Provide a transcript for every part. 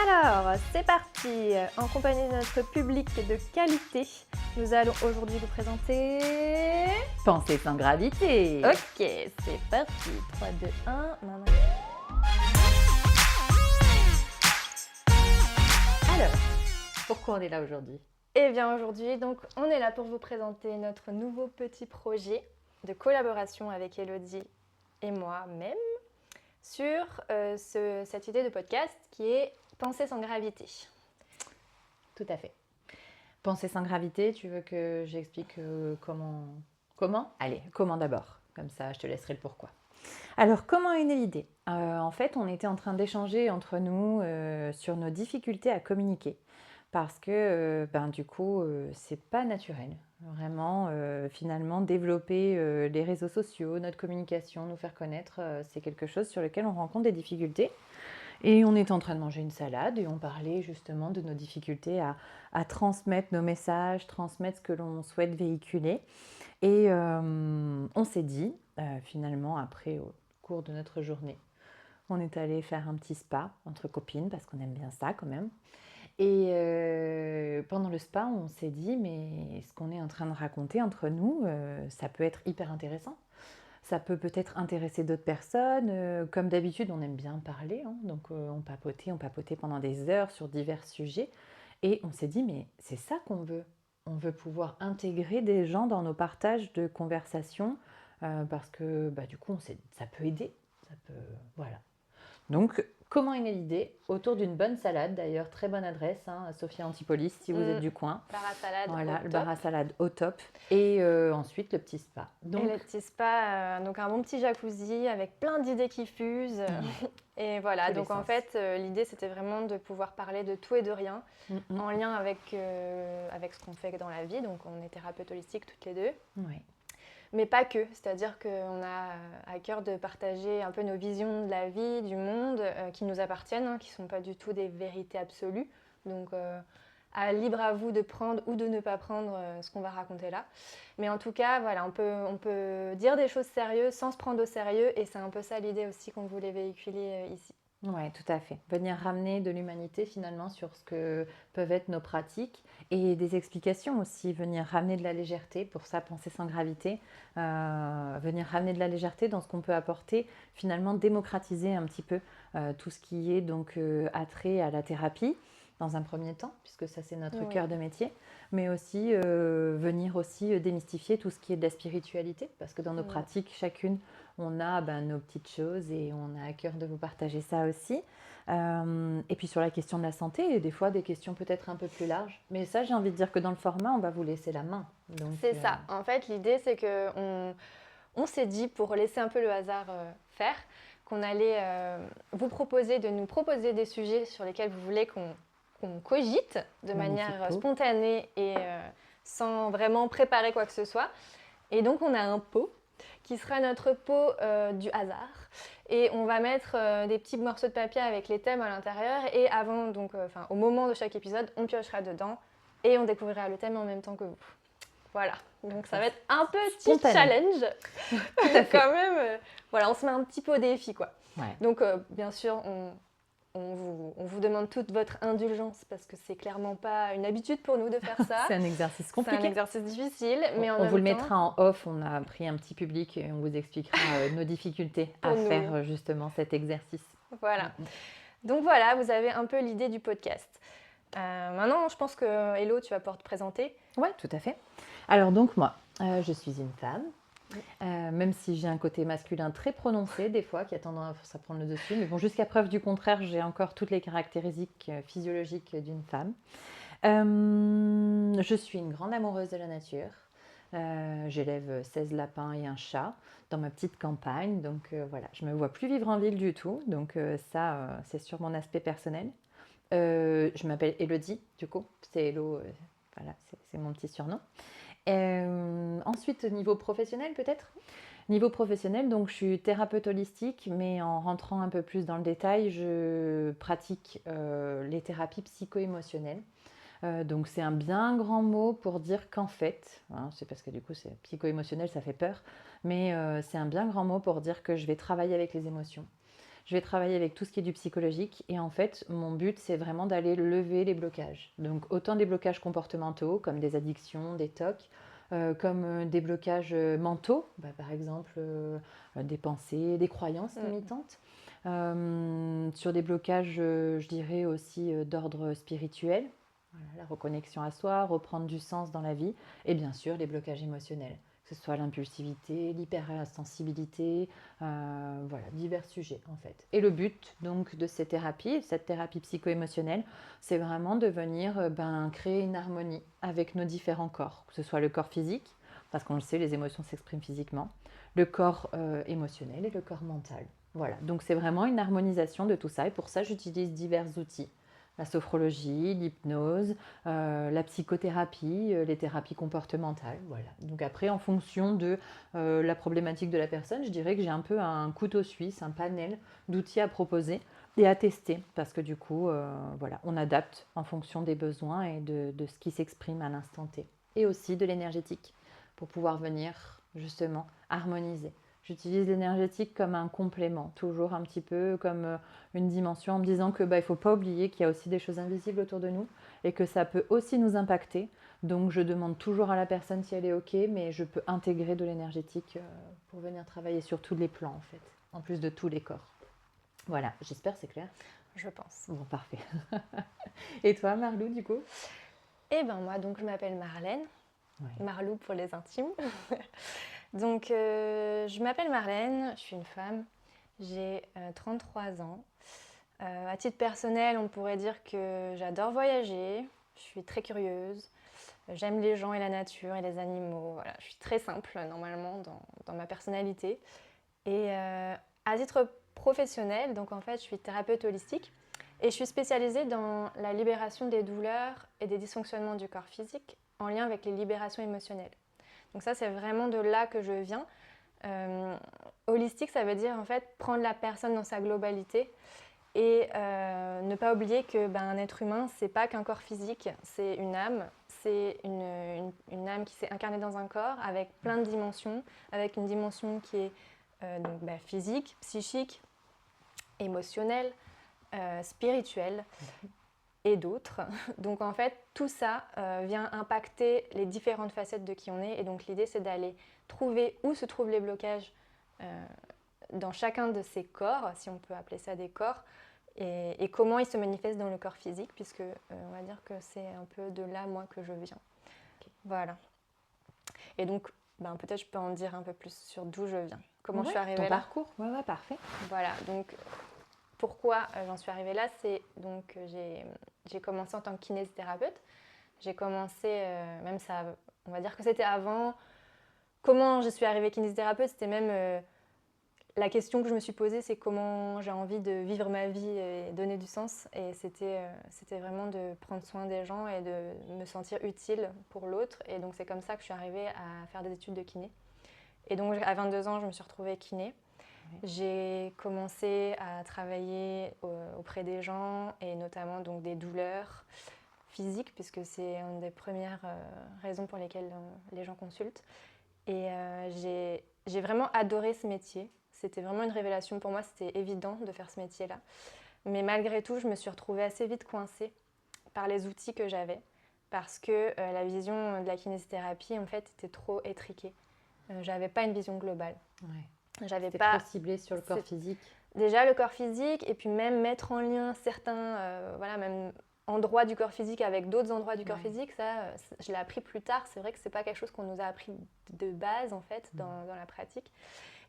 Alors, c'est parti. En compagnie de notre public de qualité, nous allons aujourd'hui vous présenter... Pensée sans gravité. Ok, c'est parti. 3, 2, 1, maman. Alors, pourquoi on est là aujourd'hui? Eh bien aujourd'hui, donc, on est là pour vous présenter notre nouveau petit projet de collaboration avec Elodie et moi-même sur cette idée de podcast qui est Pensée sans gravité. Tout à fait. Pensée sans gravité, tu veux que j'explique comment? Allez, comment d'abord. Comme ça, je te laisserai le pourquoi. Alors, comment est née l'idée? En fait, on était en train d'échanger entre nous sur nos difficultés à communiquer. Parce que, du coup, c'est pas naturel. Vraiment, finalement, développer les réseaux sociaux, notre communication, nous faire connaître, c'est quelque chose sur lequel on rencontre des difficultés. Et on était en train de manger une salade et on parlait justement de nos difficultés à transmettre nos messages, transmettre ce que l'on souhaite véhiculer. Et on s'est dit, finalement, après, au cours de notre journée, on est allé faire un petit spa entre copines parce qu'on aime bien ça quand même. Et pendant le spa, on s'est dit, mais ce qu'on est en train de raconter entre nous, ça peut être hyper intéressant. Ça peut peut-être intéresser d'autres personnes. Comme d'habitude, on aime bien parler, hein, donc on papotait pendant des heures sur divers sujets. Et on s'est dit, mais c'est ça qu'on veut. On veut pouvoir intégrer des gens dans nos partages de conversations parce que du coup, ça peut aider. Voilà. Donc, comment est née l'idée? Autour d'une bonne salade, d'ailleurs, très bonne adresse, hein, Sophia Antipolis, si vous êtes du coin. Bar à salade Voilà, au le top. bar à salade au top. Et ensuite, le petit spa. Donc, Et le petit spa, donc un bon petit jacuzzi avec plein d'idées qui fusent. Et voilà, Tous les donc en sens. fait, l'idée c'était vraiment de pouvoir parler de tout et de rien en lien avec ce qu'on fait dans la vie. Donc on est thérapeute holistique toutes les deux. Oui. Mais pas que, c'est-à-dire qu'on a à cœur de partager un peu nos visions de la vie, du monde, qui nous appartiennent, hein, qui ne sont pas du tout des vérités absolues. Donc, libre à vous de prendre ou de ne pas prendre ce qu'on va raconter là. Mais en tout cas, voilà, on peut dire des choses sérieuses sans se prendre au sérieux, et c'est un peu ça l'idée aussi qu'on voulait véhiculer ici. Oui, tout à fait. Venir ramener de l'humanité finalement sur ce que peuvent être nos pratiques et des explications aussi. Venir ramener de la légèreté, pour ça, penser sans gravité. Venir ramener de la légèreté dans ce qu'on peut apporter, finalement démocratiser un petit peu tout ce qui est donc attrait à la thérapie dans un premier temps, puisque ça c'est notre cœur de métier, mais aussi venir aussi démystifier tout ce qui est de la spiritualité, parce que dans nos pratiques, chacune, on a nos petites choses et on a à cœur de vous partager ça aussi. Et puis sur la question de la santé, et des fois des questions peut-être un peu plus larges. Mais ça, j'ai envie de dire que dans le format, on va vous laisser la main. C'est ça. En fait, l'idée, c'est qu'on s'est dit, pour laisser un peu le hasard faire, qu'on allait nous proposer des sujets sur lesquels vous voulez qu'on cogite de manière spontanée et sans vraiment préparer quoi que ce soit. Et donc, on a un pot qui sera notre pot du hasard. Et on va mettre des petits morceaux de papier avec les thèmes à l'intérieur. Et au moment de chaque épisode, on piochera dedans et on découvrira le thème en même temps que vous. Voilà, donc ça va être un petit challenge. Tout à fait. Quand même, voilà, on se met un petit peu au défi, quoi. Ouais. Donc, bien sûr, on vous demande toute votre indulgence parce que c'est clairement pas une habitude pour nous de faire ça. C'est un exercice compliqué. C'est un exercice difficile, mais on vous le mettra en off. On a pris un petit public et on vous expliquera nos difficultés à faire justement cet exercice. Voilà. Donc voilà, vous avez un peu l'idée du podcast. Maintenant, je pense que Hello, tu vas pouvoir te présenter. Oui, tout à fait. Alors donc moi, je suis une femme, même si j'ai un côté masculin très prononcé des fois qui a tendance à prendre le dessus. Mais bon, jusqu'à preuve du contraire, j'ai encore toutes les caractéristiques physiologiques d'une femme. Je suis une grande amoureuse de la nature. J'élève 16 lapins et un chat dans ma petite campagne. Donc voilà, je ne me vois plus vivre en ville du tout. Donc ça, c'est sur mon aspect personnel. Je m'appelle Elodie, du coup. C'est Hello, voilà, c'est mon petit surnom. Ensuite, niveau professionnel peut-être. Niveau professionnel, donc je suis thérapeute holistique, mais en rentrant un peu plus dans le détail, je pratique les thérapies psycho-émotionnelles. Donc c'est un bien grand mot pour dire qu'en fait, hein, c'est parce que du coup c'est psycho-émotionnel, ça fait peur, mais c'est un bien grand mot pour dire que je vais travailler avec les émotions. je vais travailler avec tout ce qui est du psychologique. Et en fait, mon but, c'est vraiment d'aller lever les blocages. Donc, autant des blocages comportementaux, comme des addictions, des TOC, comme des blocages mentaux, par exemple des pensées, des croyances limitantes. Sur des blocages, je dirais aussi d'ordre spirituel, voilà, la reconnexion à soi, reprendre du sens dans la vie, et bien sûr les blocages émotionnels, que ce soit l'impulsivité, l'hypersensibilité, voilà, divers sujets en fait. Et le but donc de cette thérapie psycho-émotionnelle, c'est vraiment de venir créer une harmonie avec nos différents corps, que ce soit le corps physique, parce qu'on le sait, les émotions s'expriment physiquement, le corps émotionnel et le corps mental. Voilà, donc c'est vraiment une harmonisation de tout ça, et pour ça j'utilise divers outils. La sophrologie, l'hypnose, la psychothérapie, les thérapies comportementales. Voilà. Donc après, en fonction de la problématique de la personne, je dirais que j'ai un peu un couteau suisse, un panel d'outils à proposer et à tester. Parce que du coup, voilà, on adapte en fonction des besoins et de ce qui s'exprime à l'instant T. Et aussi de l'énergétique pour pouvoir venir justement harmoniser. J'utilise l'énergétique comme un complément, toujours un petit peu comme une dimension, en me disant que il ne faut pas oublier qu'il y a aussi des choses invisibles autour de nous et que ça peut aussi nous impacter. Donc je demande toujours à la personne si elle est OK, mais je peux intégrer de l'énergétique pour venir travailler sur tous les plans en fait, en plus de tous les corps. Voilà, j'espère c'est clair. Je pense. Bon, parfait. Et toi, Marlou, du coup? Eh ben moi, donc je m'appelle Marlène, Marlou pour les intimes. Donc je m'appelle Marlène, je suis une femme, j'ai 33 ans. À titre personnel, on pourrait dire que j'adore voyager, je suis très curieuse, j'aime les gens et la nature et les animaux. Voilà, je suis très simple normalement dans ma personnalité. Et à titre professionnel, donc en fait, je suis thérapeute holistique et je suis spécialisée dans la libération des douleurs et des dysfonctionnements du corps physique en lien avec les libérations émotionnelles. Donc ça, c'est vraiment de là que je viens. Holistique, ça veut dire en fait prendre la personne dans sa globalité et ne pas oublier que un être humain, c'est pas qu'un corps physique, c'est une âme. C'est une âme qui s'est incarnée dans un corps avec plein de dimensions, avec une dimension qui est physique, psychique, émotionnelle, spirituelle et d'autres. Donc en fait, tout ça vient impacter les différentes facettes de qui on est. Et donc l'idée, c'est d'aller trouver où se trouvent les blocages dans chacun de ces corps, si on peut appeler ça des corps, et comment ils se manifestent dans le corps physique, puisque on va dire que c'est un peu de là, moi, que je viens. Okay. Voilà. Et donc, peut-être je peux en dire un peu plus sur d'où je viens. Comment je suis arrivée là. Ton parcours, ouais, parfait. Voilà, donc pourquoi j'en suis arrivée là, c'est donc j'ai commencé en tant que kinésithérapeute. J'ai commencé, même ça, on va dire que c'était avant. Comment je suis arrivée kinésithérapeute, c'était même la question que je me suis posée, c'est comment j'ai envie de vivre ma vie et donner du sens. Et c'était vraiment de prendre soin des gens et de me sentir utile pour l'autre. Et donc c'est comme ça que je suis arrivée à faire des études de kiné. Et donc à 22 ans, je me suis retrouvée kiné. J'ai commencé à travailler auprès des gens et notamment donc des douleurs physiques, puisque c'est une des premières raisons pour lesquelles les gens consultent. Et j'ai vraiment adoré ce métier. C'était vraiment une révélation pour moi, c'était évident de faire ce métier-là. Mais malgré tout, je me suis retrouvée assez vite coincée par les outils que j'avais, parce que la vision de la kinésithérapie, en fait, était trop étriquée. J'avais pas une vision globale. Ouais. J'avais pas trop ciblé sur le corps physique. Déjà le corps physique, et puis même mettre en lien certains même endroits du corps physique avec d'autres endroits du corps physique, ça, je l'ai appris plus tard. C'est vrai que c'est pas quelque chose qu'on nous a appris de base en fait dans la pratique.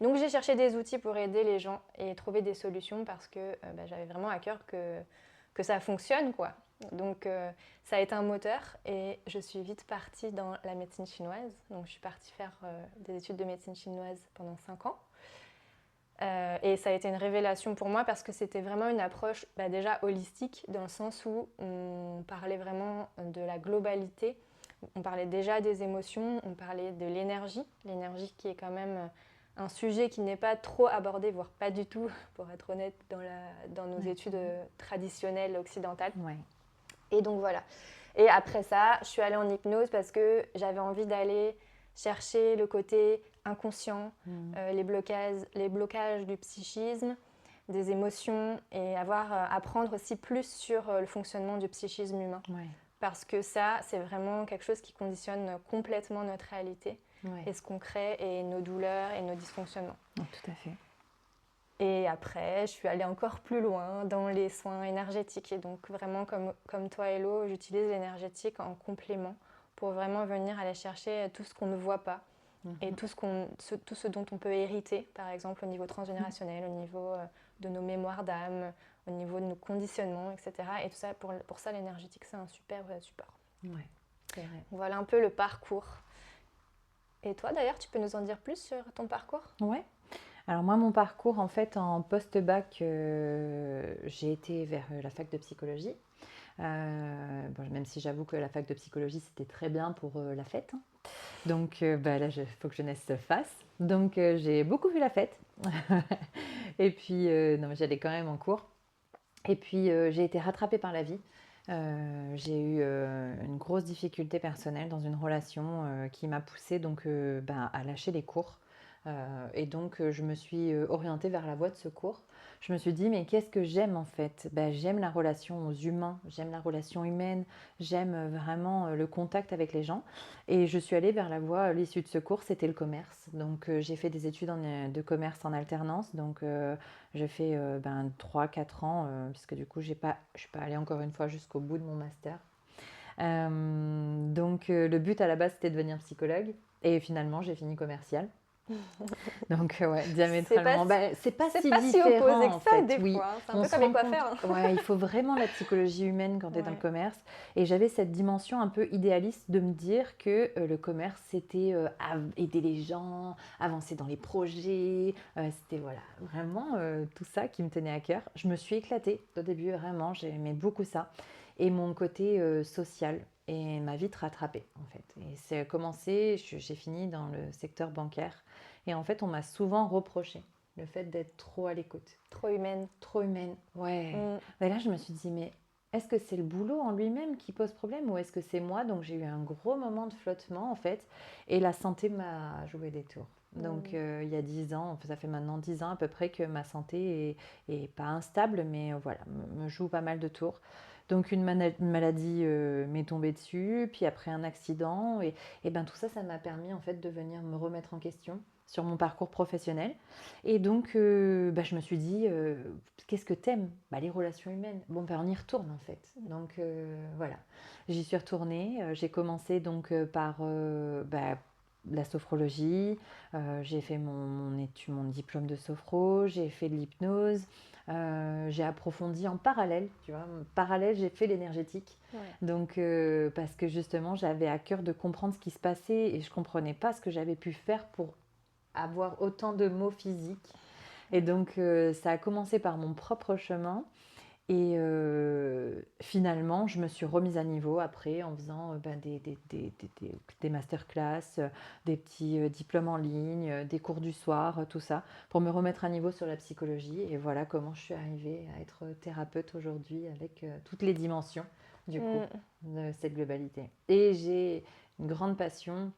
Donc j'ai cherché des outils pour aider les gens et trouver des solutions parce que j'avais vraiment à cœur que ça fonctionne, quoi. Donc ça a été un moteur et je suis vite partie dans la médecine chinoise. Donc je suis partie faire des études de médecine chinoise pendant 5 ans. Et ça a été une révélation pour moi parce que c'était vraiment une approche déjà holistique dans le sens où on parlait vraiment de la globalité. On parlait déjà des émotions, on parlait de l'énergie qui est quand même un sujet qui n'est pas trop abordé, voire pas du tout, pour être honnête, dans nos études traditionnelles occidentales. Ouais. Et donc voilà. Et après ça, je suis allée en hypnose parce que j'avais envie d'aller chercher le côté inconscient, les blocages du psychisme, des émotions et apprendre aussi plus sur le fonctionnement du psychisme humain. Ouais. Parce que ça, c'est vraiment quelque chose qui conditionne complètement notre réalité Ouais. et ce qu'on crée et nos douleurs et nos dysfonctionnements. Oh, tout à fait. Et après, je suis allée encore plus loin dans les soins énergétiques. Et donc, vraiment, comme toi, Hello, j'utilise l'énergétique en complément pour vraiment venir aller chercher tout ce qu'on ne voit pas et tout ce dont on peut hériter, par exemple, au niveau transgénérationnel, au niveau de nos mémoires d'âme, au niveau de nos conditionnements, etc. Et tout ça, pour ça, l'énergétique, c'est un super support. Ouais, c'est vrai. Voilà un peu le parcours. Et toi, d'ailleurs, tu peux nous en dire plus sur ton parcours ? Ouais. Alors moi, mon parcours, en fait, en post-bac, j'ai été vers la fac de psychologie. Bon, même si j'avoue que la fac de psychologie, c'était très bien pour la fête. Hein. Donc là, il faut que jeunesse fasse. Donc j'ai beaucoup vu la fête. Et puis, non, mais j'allais quand même en cours. Et puis, j'ai été rattrapée par la vie. J'ai eu une grosse difficulté personnelle dans une relation qui m'a poussée donc, à lâcher les cours. Et donc, je me suis orientée vers la voie de secours. Je me suis dit, mais qu'est-ce que j'aime en fait? J'aime la relation aux humains, j'aime la relation humaine, j'aime vraiment le contact avec les gens. Et je suis allée vers la voie, l'issue de secours, c'était le commerce. Donc, j'ai fait des études de commerce en alternance. Donc, j'ai fait 3-4 ans, puisque du coup, je ne suis pas allée encore une fois jusqu'au bout de mon master. Donc, le but à la base, c'était de devenir psychologue. Et finalement, j'ai fini commerciale. Donc, ouais, diamétralement. C'est pas si différent, opposé que en ça, fait. des Oui, fois. Hein. C'est un on peu se comme les rend coiffeurs. compte. Hein. Ouais, il faut vraiment la psychologie humaine quand tu es dans le commerce. Et j'avais cette dimension un peu idéaliste de me dire que le commerce, c'était aider les gens, avancer dans les projets. C'était voilà, vraiment tout ça qui me tenait à cœur. Je me suis éclatée au début, vraiment. J'aimais beaucoup ça. Et mon côté social et m'a vite rattrapée, en fait. Et c'est commencé, j'ai fini dans le secteur bancaire. Et en fait, on m'a souvent reproché le fait d'être trop à l'écoute. Trop humaine. Trop humaine, ouais. Et là, je me suis dit, mais est-ce que c'est le boulot en lui-même qui pose problème ou est-ce que c'est moi? Donc, j'ai eu un gros moment de flottement, en fait. Et la santé m'a joué des tours. Donc, il y a 10 ans, ça fait maintenant 10 ans à peu près que ma santé est pas instable, mais voilà, me joue pas mal de tours. Donc, une maladie m'est tombée dessus, puis après un accident. Et ben, tout ça, ça m'a permis, en fait, de venir me remettre en question sur mon parcours professionnel. Et donc, je me suis dit, qu'est-ce que t'aimes? Les relations humaines. Bon, on y retourne en fait. Donc, voilà. J'y suis retournée. J'ai commencé donc par la sophrologie. J'ai fait mon diplôme de sophro. J'ai fait de l'hypnose. J'ai approfondi en parallèle, tu vois. En parallèle, j'ai fait l'énergétique. Ouais. Donc, parce que justement, j'avais à cœur de comprendre ce qui se passait et je comprenais pas ce que j'avais pu faire pour avoir autant de mots physiques. Et donc, ça a commencé par mon propre chemin. Et finalement, je me suis remise à niveau après en faisant des masterclass, des petits diplômes en ligne, des cours du soir, tout ça, pour me remettre à niveau sur la psychologie. Et voilà comment je suis arrivée à être thérapeute aujourd'hui avec toutes les dimensions du coup de cette globalité. Et j'ai une grande passion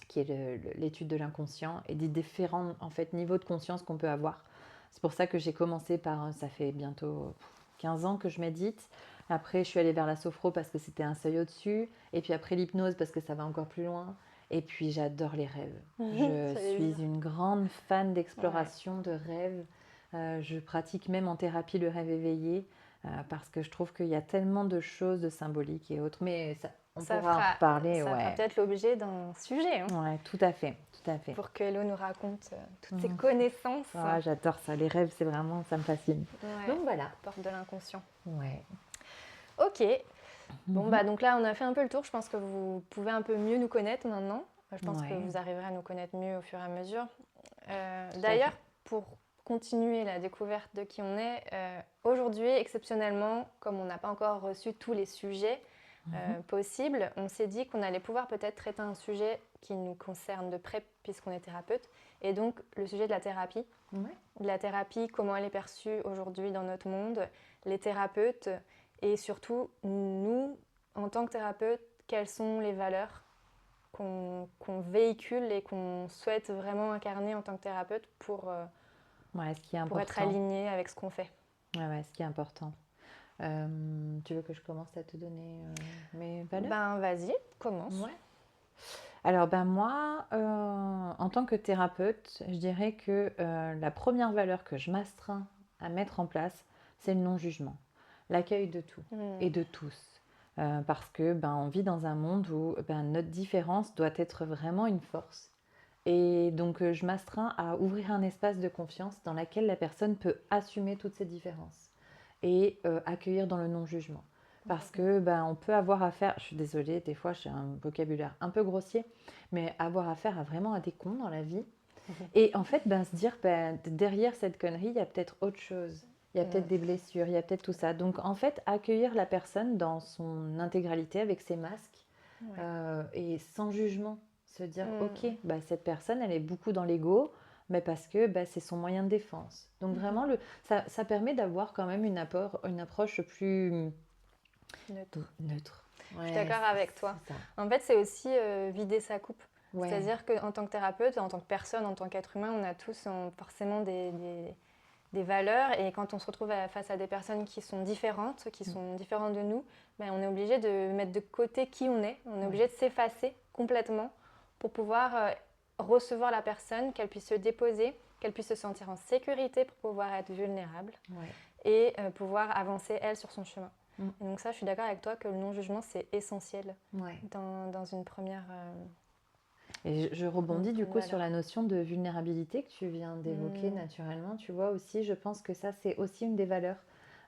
qui est l'étude de l'inconscient et des différents en fait, niveaux de conscience qu'on peut avoir. C'est pour ça que j'ai commencé par, ça fait bientôt 15 ans que je médite. Après, je suis allée vers la sophro parce que c'était un seuil au-dessus. Et puis après, l'hypnose parce que ça va encore plus loin. Et puis, j'adore les rêves. Je suis une grande fan d'exploration, de rêves. Je pratique même en thérapie le rêve éveillé parce que je trouve qu'il y a tellement de choses de symboliques et autres. Mais on pourra en reparler. Ça fera peut-être l'objet d'un sujet. Hein, ouais, tout à fait. Pour que Hello nous raconte toutes ses connaissances. Ah, j'adore ça. Les rêves, c'est vraiment, ça me fascine. Ouais, donc voilà. Porte de l'inconscient. Ouais. Ok. Bon, donc là, on a fait un peu le tour. Je pense que vous pouvez un peu mieux nous connaître maintenant. Je pense que vous arriverez à nous connaître mieux au fur et à mesure. D'ailleurs, pour continuer la découverte de qui on est, aujourd'hui, exceptionnellement, comme on n'a pas encore reçu tous les sujets possibles, on s'est dit qu'on allait pouvoir peut-être traiter un sujet qui nous concerne de près puisqu'on est thérapeute, et donc le sujet de la thérapie. De la thérapie, comment elle est perçue aujourd'hui dans notre monde, les thérapeutes, et surtout, nous, en tant que thérapeutes, quelles sont les valeurs qu'on véhicule et qu'on souhaite vraiment incarner en tant que thérapeute pour Ouais, ce qui est pour être important. aligné avec ce qu'on fait. Ouais, ce qui est important. Tu veux que je commence à te donner mes valeurs? Ben vas-y, commence. Ouais. Alors, moi, en tant que thérapeute, je dirais que la première valeur que je m'astreins à mettre en place, c'est le non-jugement, l'accueil de tout et de tous. Parce que on vit dans un monde où notre différence doit être vraiment une force. Et donc, je m'astreins à ouvrir un espace de confiance dans lequel la personne peut assumer toutes ses différences et accueillir dans le non-jugement. Parce que on peut avoir affaire, je suis désolée, des fois j'ai un vocabulaire un peu grossier, mais avoir affaire vraiment à des cons dans la vie. Et en fait, se dire, derrière cette connerie, il y a peut-être autre chose. Il y a peut-être des blessures, il y a peut-être tout ça. Donc en fait, accueillir la personne dans son intégralité avec ses masques et sans jugement. Se dire, ok, cette personne, elle est beaucoup dans l'ego, mais parce que c'est son moyen de défense. Donc vraiment, ça permet d'avoir quand même une approche plus neutre. Ouais, je suis d'accord avec toi. En fait, c'est aussi vider sa coupe. Ouais. C'est-à-dire qu'en tant que thérapeute, en tant que personne, en tant qu'être humain, on a tous forcément des valeurs. Et quand on se retrouve face à des personnes qui sont différentes de nous, on est obligé de mettre de côté qui on est. On est obligé de s'effacer complètement pour pouvoir recevoir la personne, qu'elle puisse se déposer, qu'elle puisse se sentir en sécurité pour pouvoir être vulnérable et pouvoir avancer, elle, sur son chemin. Et donc ça, je suis d'accord avec toi que le non-jugement, c'est essentiel dans une première... Et je rebondis du coup sur la notion de vulnérabilité que tu viens d'évoquer naturellement. Tu vois aussi, je pense que ça, c'est aussi une des valeurs.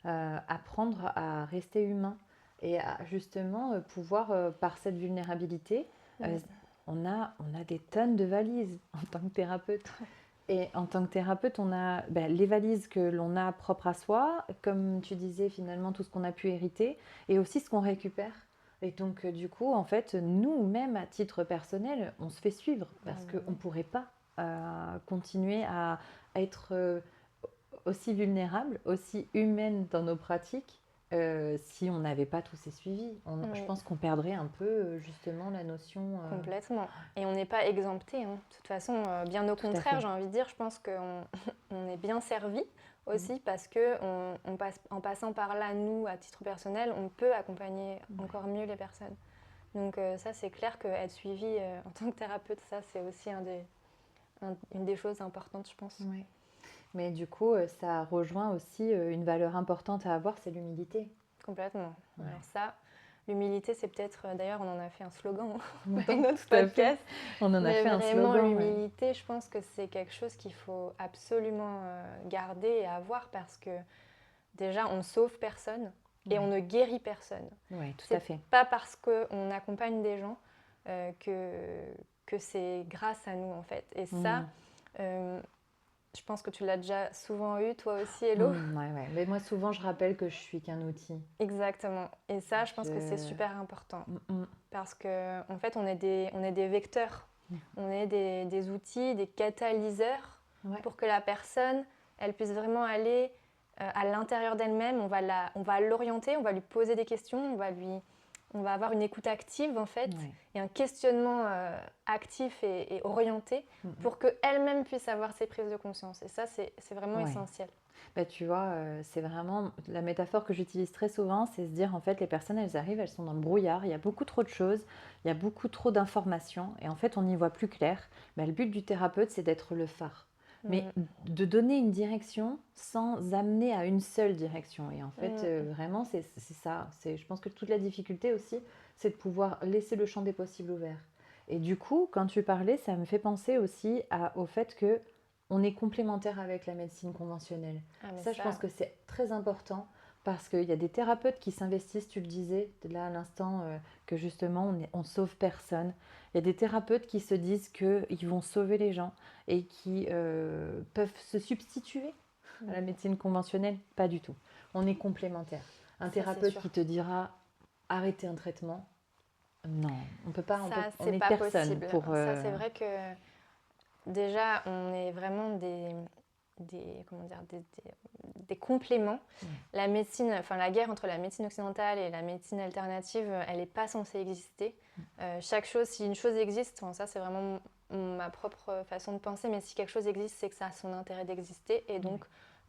Apprendre à rester humain et à justement pouvoir, par cette vulnérabilité, on a des tonnes de valises en tant que thérapeute. Et en tant que thérapeute, on a les valises que l'on a propres à soi, comme tu disais finalement tout ce qu'on a pu hériter, et aussi ce qu'on récupère. Et donc du coup, en fait, nous-mêmes à titre personnel, on se fait suivre parce qu'on ne pourrait pas continuer à être aussi vulnérable, aussi humaine dans nos pratiques si on n'avait pas tous ces suivis. Je pense qu'on perdrait un peu justement la notion... Complètement. Et on n'est pas exempté. Hein. De toute façon, bien au contraire, j'ai envie de dire, je pense qu'on on est bien servi aussi parce qu'en passant par là, nous, à titre personnel, on peut accompagner encore mieux les personnes. Donc ça, c'est clair qu'être suivi en tant que thérapeute, ça, c'est aussi une des choses importantes, je pense. Oui. Mais du coup, ça rejoint aussi une valeur importante à avoir, c'est l'humilité. Complètement. Ouais. Alors ça, l'humilité, c'est peut-être... D'ailleurs, on en a fait un slogan dans notre podcast. On en a fait un slogan. Vraiment, l'humilité, je pense que c'est quelque chose qu'il faut absolument garder et avoir parce que déjà, on ne sauve personne et on ne guérit personne. Oui, tout à fait. C'est pas parce qu'on accompagne des gens que c'est grâce à nous, en fait. Et ça... je pense que tu l'as déjà souvent eu, toi aussi, Hello. Oui. Mais moi, souvent, je rappelle que je suis qu'un outil. Exactement. Et ça, je pense que c'est super important. Parce qu'en fait, on est des vecteurs. On est des outils, des catalyseurs pour que la personne, elle puisse vraiment aller à l'intérieur d'elle-même. On va l'orienter, on va lui poser des questions, on va avoir une écoute active en fait et un questionnement actif et orienté pour qu'elle-même puisse avoir ses prises de conscience. Et ça, c'est vraiment essentiel. Tu vois, c'est vraiment la métaphore que j'utilise très souvent, c'est se dire en fait les personnes elles arrivent, elles sont dans le brouillard, il y a beaucoup trop de choses, il y a beaucoup trop d'informations et en fait on n'y voit plus clair. Le but du thérapeute c'est d'être le phare. Mais de donner une direction sans amener à une seule direction. Et en fait, vraiment, c'est ça. Je pense que toute la difficulté aussi, c'est de pouvoir laisser le champ des possibles ouvert. Et du coup, quand tu parlais, ça me fait penser aussi au fait qu'on est complémentaire avec la médecine conventionnelle. Ça, je pense que c'est très important parce qu'il y a des thérapeutes qui s'investissent, tu le disais là à l'instant, que justement, on sauve personne. Il y a des thérapeutes qui se disent qu'ils vont sauver les gens et qui peuvent se substituer à la médecine conventionnelle. Pas du tout. On est complémentaires. Un thérapeute qui te dira arrêter un traitement, non, on peut pas. On est pas personne possible. pour. Ça, c'est vrai que déjà, on est vraiment des compléments. La médecine, la guerre entre la médecine occidentale et la médecine alternative, elle n'est pas censée exister. Si une chose existe, ça c'est vraiment ma propre façon de penser, mais si quelque chose existe, c'est que ça a son intérêt d'exister. Et donc,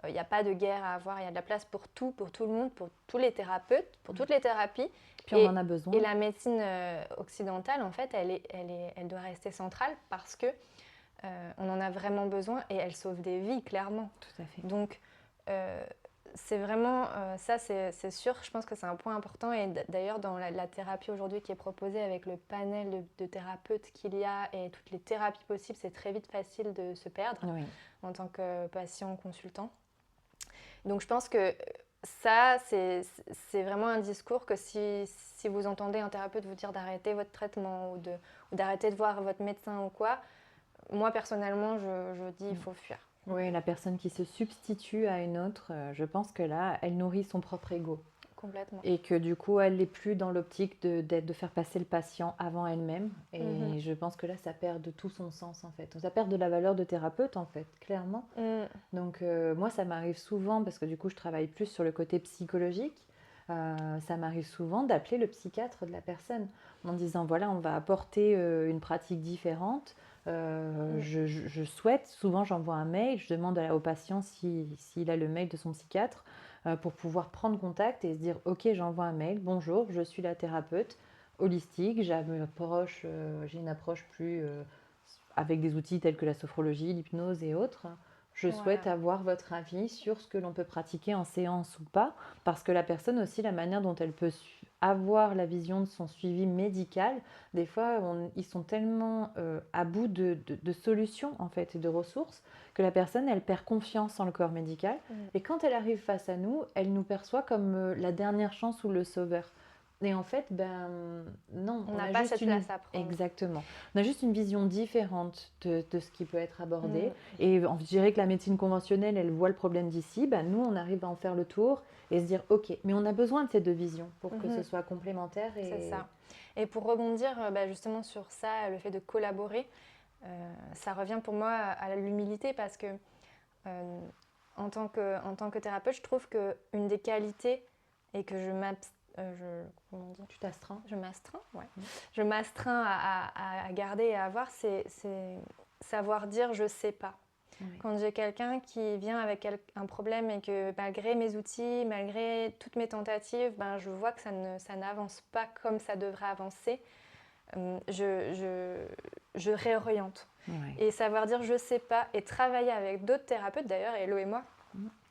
il n'y a pas de guerre à avoir, il y a de la place pour tout le monde, pour tous les thérapeutes, pour toutes les thérapies. Puis on en a besoin. Et la médecine occidentale, en fait, elle doit rester centrale parce que on en a vraiment besoin et elle sauve des vies, clairement. Tout à fait. Donc, c'est vraiment, ça c'est sûr, je pense que c'est un point important. Et d'ailleurs, dans la thérapie aujourd'hui qui est proposée avec le panel de thérapeutes qu'il y a et toutes les thérapies possibles, c'est très vite facile de se perdre en tant que patient consultant. Donc, je pense que ça, c'est vraiment un discours que si vous entendez un thérapeute vous dire d'arrêter votre traitement ou d'arrêter de voir votre médecin ou quoi, moi, personnellement, je dis il faut fuir. Oui, la personne qui se substitue à une autre, je pense que là, elle nourrit son propre ego. Complètement. Et que du coup, elle n'est plus dans l'optique de faire passer le patient avant elle-même. Et je pense que là, ça perd de tout son sens, en fait. Ça perd de la valeur de thérapeute, en fait, clairement. Donc, moi, ça m'arrive souvent, parce que du coup, je travaille plus sur le côté psychologique. Ça m'arrive souvent d'appeler le psychiatre de la personne en disant, voilà, on va apporter une pratique différente. Je souhaite, souvent j'envoie un mail, je demande au patient s'il a le mail de son psychiatre pour pouvoir prendre contact et se dire ok, j'envoie un mail, bonjour, je suis la thérapeute holistique, j'ai une approche plus avec des outils tels que la sophrologie, l'hypnose et autres. Je souhaite avoir votre avis sur ce que l'on peut pratiquer en séance ou pas, parce que la personne aussi, la manière dont elle peut avoir la vision de son suivi médical, des fois, ils sont tellement à bout de solutions en fait, et de ressources, que la personne, elle perd confiance en le corps médical. Et quand elle arrive face à nous, elle nous perçoit comme la dernière chance ou le sauveur. Et en fait, non. On n'a pas cette place à prendre. Exactement. On a juste une vision différente de ce qui peut être abordé. Et je dirais que la médecine conventionnelle, elle voit le problème d'ici. Nous, on arrive à en faire le tour et se dire, ok, mais on a besoin de ces deux visions pour que ce soit complémentaire. C'est ça. Et pour rebondir justement sur ça, le fait de collaborer, ça revient pour moi à l'humilité parce que en tant que thérapeute, je trouve qu'une des qualités et que tu t'astreins. Je m'astreins, ouais. Je m'astreins à garder et à avoir, c'est savoir dire je sais pas. Oui. Quand j'ai quelqu'un qui vient avec un problème et que malgré mes outils, malgré toutes mes tentatives, je vois que ça n'avance pas comme ça devrait avancer, je réoriente. Oui. Et savoir dire je sais pas et travailler avec d'autres thérapeutes, d'ailleurs, Hello et moi,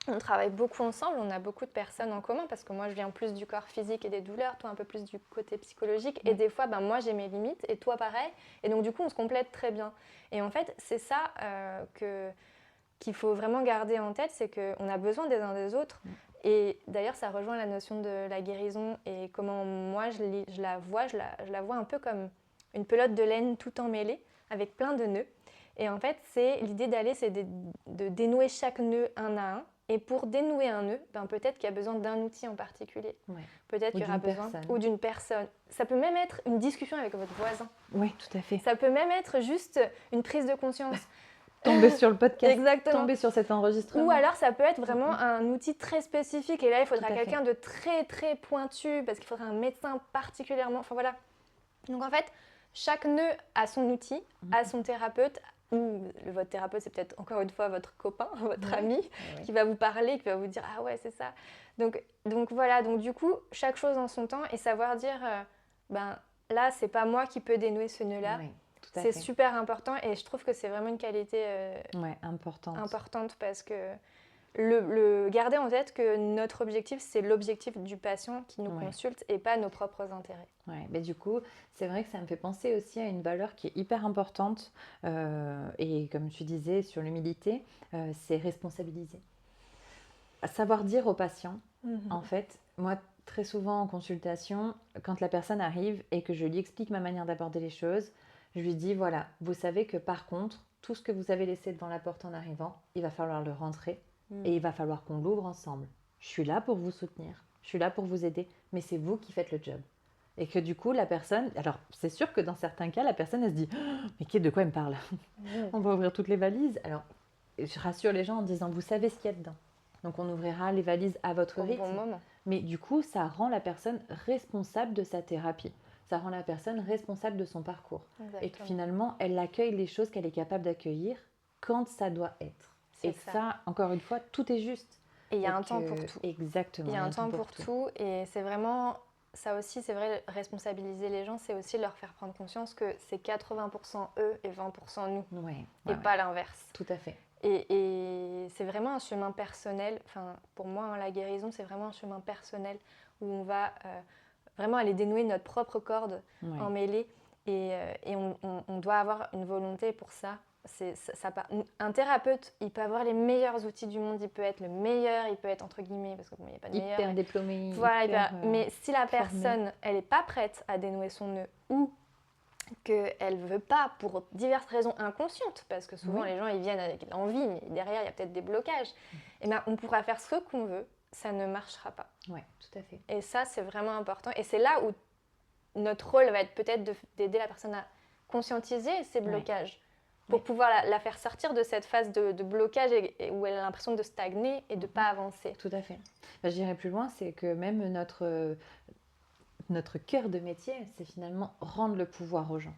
on travaille beaucoup ensemble, on a beaucoup de personnes en commun parce que moi je viens plus du corps physique et des douleurs, toi un peu plus du côté psychologique et des fois moi j'ai mes limites et toi pareil et donc du coup on se complète très bien et en fait c'est ça qu'il faut vraiment garder en tête, c'est qu'on a besoin des uns des autres et d'ailleurs ça rejoint la notion de la guérison et comment moi je la vois un peu comme une pelote de laine tout emmêlée avec plein de nœuds et en fait l'idée d'aller c'est de dénouer chaque nœud un à un. Et pour dénouer un nœud, peut-être qu'il y a besoin d'un outil en particulier. Ouais. Peut-être qu'il y aura besoin ou d'une personne. Ça peut même être une discussion avec votre voisin. Oui, tout à fait. Ça peut même être juste une prise de conscience. Tomber sur le podcast, exactement. Tomber sur cet enregistrement. Ou alors ça peut être vraiment un outil très spécifique. Et là, il faudra quelqu'un de très très pointu parce qu'il faudra un médecin particulièrement. Enfin voilà. Donc en fait, chaque nœud a son outil, a son thérapeute, ou votre thérapeute, c'est peut-être encore une fois votre copain, votre ami, qui va vous parler, qui va vous dire « Ah ouais, c'est ça ». Donc voilà, donc du coup, chaque chose en son temps et savoir dire là, c'est pas moi qui peux dénouer ce nœud-là. Oui, c'est super important et je trouve que c'est vraiment une qualité importante parce que le garder en tête que notre objectif, c'est l'objectif du patient qui nous consulte et pas nos propres intérêts. Ouais, mais du coup, c'est vrai que ça me fait penser aussi à une valeur qui est hyper importante et comme tu disais sur l'humilité, c'est responsabiliser. Savoir dire au patient, en fait, moi très souvent en consultation, quand la personne arrive et que je lui explique ma manière d'aborder les choses, je lui dis voilà, vous savez que par contre, tout ce que vous avez laissé devant la porte en arrivant, il va falloir le rentrer. Et il va falloir qu'on l'ouvre ensemble. Je suis là pour vous soutenir, je suis là pour vous aider, mais c'est vous qui faites le job. Et que du coup, la personne... Alors, c'est sûr que dans certains cas, la personne, elle se dit « Mais de quoi elle me parle ? On va ouvrir toutes les valises. » Alors, je rassure les gens en disant « Vous savez ce qu'il y a dedans. Donc, on ouvrira les valises à votre rythme. Bon moment. Mais du coup, ça rend la personne responsable de sa thérapie. Ça rend la personne responsable de son parcours. Et que Exactement. finalement, elle accueille les choses qu'elle est capable d'accueillir quand ça doit être. C'est Et que ça. ça, encore une fois, tout est juste. Et il y a Et un temps que- pour tout. Exactement, Il y a un temps pour tout. Et c'est vraiment, ça aussi, c'est vrai, responsabiliser les gens, c'est aussi leur faire prendre conscience que c'est 80% eux et 20% nous. Ouais, Et pas l'inverse. tout à fait. Et c'est vraiment un chemin personnel. Enfin, pour moi, hein, la guérison, c'est vraiment un chemin personnel où on va vraiment aller dénouer notre propre corde emmêlée. Et on doit avoir une volonté pour ça. Un thérapeute, il peut avoir les meilleurs outils du monde, il peut être le meilleur, il peut être entre guillemets, parce qu'il n'y a pas de meilleur. Hyper diplômé. Voilà, mais si la formé. personne, elle n'est pas prête à dénouer son nœud ou qu'elle ne veut pas pour diverses raisons inconscientes, parce que souvent les gens ils viennent avec l'envie, mais derrière il y a peut-être des blocages, et ben, on pourra faire ce qu'on veut, ça ne marchera pas. Oui, tout à fait. Et ça, c'est vraiment important. Et c'est là où notre rôle va être peut-être d'aider la personne à conscientiser ces blocages pour pouvoir la faire sortir de cette phase de blocage et où elle a l'impression de stagner et de ne pas avancer. Tout à fait. Je dirais plus loin, c'est que même notre cœur de métier, c'est finalement rendre le pouvoir aux gens.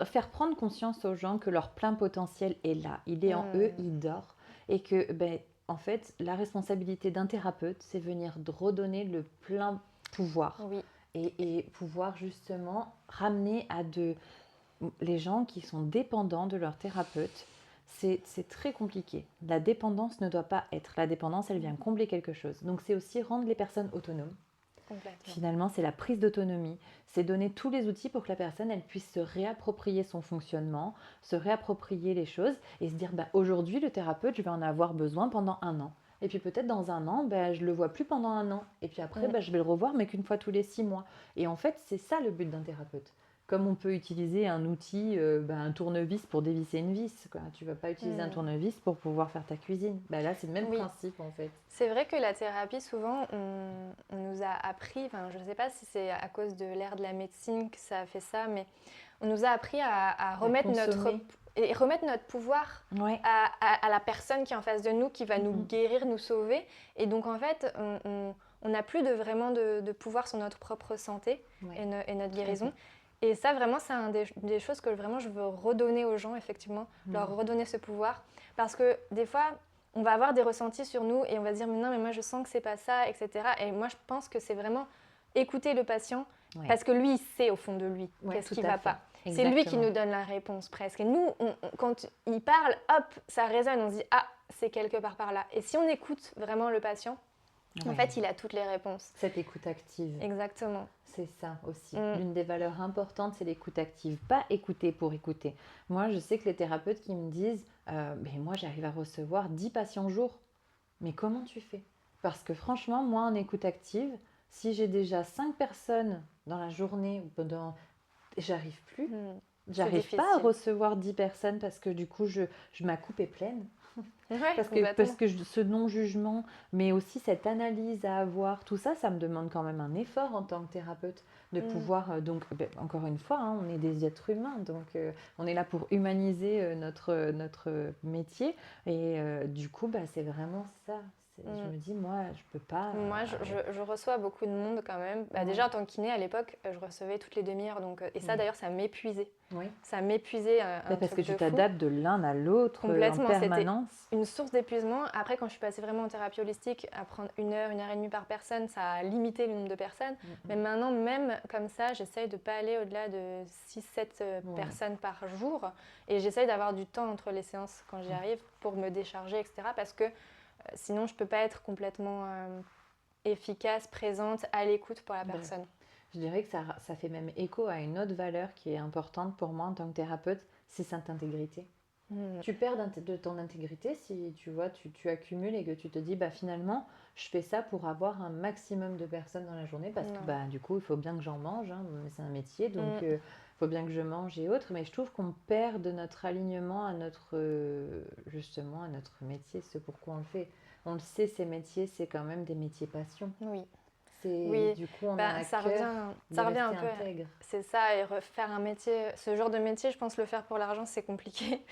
Faire prendre conscience aux gens que leur plein potentiel est là. Il est en eux, il dort. Et que, en fait, la responsabilité d'un thérapeute, c'est venir redonner le plein pouvoir. Oui. Et pouvoir justement ramener à les gens qui sont dépendants de leur thérapeute. C'est très compliqué. La dépendance ne doit pas être. La dépendance, elle vient combler quelque chose. Donc, c'est aussi rendre les personnes autonomes. Finalement, c'est la prise d'autonomie. C'est donner tous les outils pour que la personne, elle puisse se réapproprier son fonctionnement, se réapproprier les choses et se dire, aujourd'hui, le thérapeute, je vais en avoir besoin pendant 1 an. Et puis peut-être dans 1 an, je ne le vois plus pendant 1 an. Et puis après, je vais le revoir, mais qu'une fois tous les 6 mois. Et en fait, c'est ça le but d'un thérapeute. Comme on peut utiliser un outil, un tournevis pour dévisser une vis. Quoi. Tu ne vas pas utiliser un tournevis pour pouvoir faire ta cuisine. Là, c'est le même principe en fait. C'est vrai que la thérapie, souvent, on nous a appris, je ne sais pas si c'est à cause de l'ère de la médecine que ça a fait ça, mais on nous a appris à remettre notre pouvoir à la personne qui est en face de nous, qui va nous guérir, nous sauver. Et donc, en fait, on n'a plus vraiment de pouvoir sur notre propre santé et notre guérison. Et ça, vraiment, c'est des choses que vraiment je veux redonner aux gens, effectivement, leur redonner ce pouvoir. Parce que des fois, on va avoir des ressentis sur nous et on va se dire, mais non, mais moi, je sens que c'est pas ça, etc. Et moi, je pense que c'est vraiment écouter le patient parce que lui, il sait au fond de lui qu'est-ce qui ne va pas. C'est lui qui nous donne la réponse presque. Et nous, quand il parle, hop, ça résonne, on se dit, ah, c'est quelque part par là. Et si on écoute vraiment le patient, en fait, il a toutes les réponses. Cette écoute active. Exactement. C'est ça aussi. L'une des valeurs importantes, c'est l'écoute active. Pas écouter pour écouter. Moi, je sais que les thérapeutes qui me disent moi, j'arrive à recevoir 10 patients jour. Mais comment tu fais? Parce que franchement, moi, en écoute active, si j'ai déjà 5 personnes dans la journée, j'arrive plus. J'arrive pas à recevoir 10 personnes parce que du coup, ma coupe est pleine. Parce que ce non-jugement, mais aussi cette analyse à avoir, tout ça, ça me demande quand même un effort en tant que thérapeute de pouvoir, encore une fois, on est des êtres humains, donc on est là pour humaniser notre métier et du coup, c'est vraiment ça. Je me dis, moi, je peux pas... Moi, je reçois beaucoup de monde quand même. Déjà, en tant que kiné, à l'époque, je recevais toutes les demi-heures. Et ça, d'ailleurs, ça m'épuisait. Ça m'épuisait parce que tu t'adaptes de l'un à l'autre en permanence. C'était une source d'épuisement. Après, quand je suis passée vraiment en thérapie holistique, à prendre 1 heure, 1 heure et demie par personne, ça a limité le nombre de personnes. Mais maintenant, même comme ça, j'essaye de ne pas aller au-delà de 6-7 personnes par jour. Et j'essaye d'avoir du temps entre les séances quand j'y arrive pour me décharger, etc. Parce que sinon, je ne peux pas être complètement efficace, présente, à l'écoute pour la personne. Je dirais que ça fait même écho à une autre valeur qui est importante pour moi en tant que thérapeute, c'est cette intégrité. Tu perds de ton intégrité si tu accumules et que tu te dis finalement, je fais ça pour avoir un maximum de personnes dans la journée parce que du coup, il faut bien que j'en mange, c'est un métier, donc il faut bien que je mange et autres. Mais je trouve qu'on perd de notre alignement à notre métier, ce pourquoi on le fait. On le sait, ces métiers, c'est quand même des métiers passion. Du coup, on a ça revient un peu intègre. C'est ça, et refaire un métier, ce genre de métier, je pense le faire pour l'argent, c'est compliqué.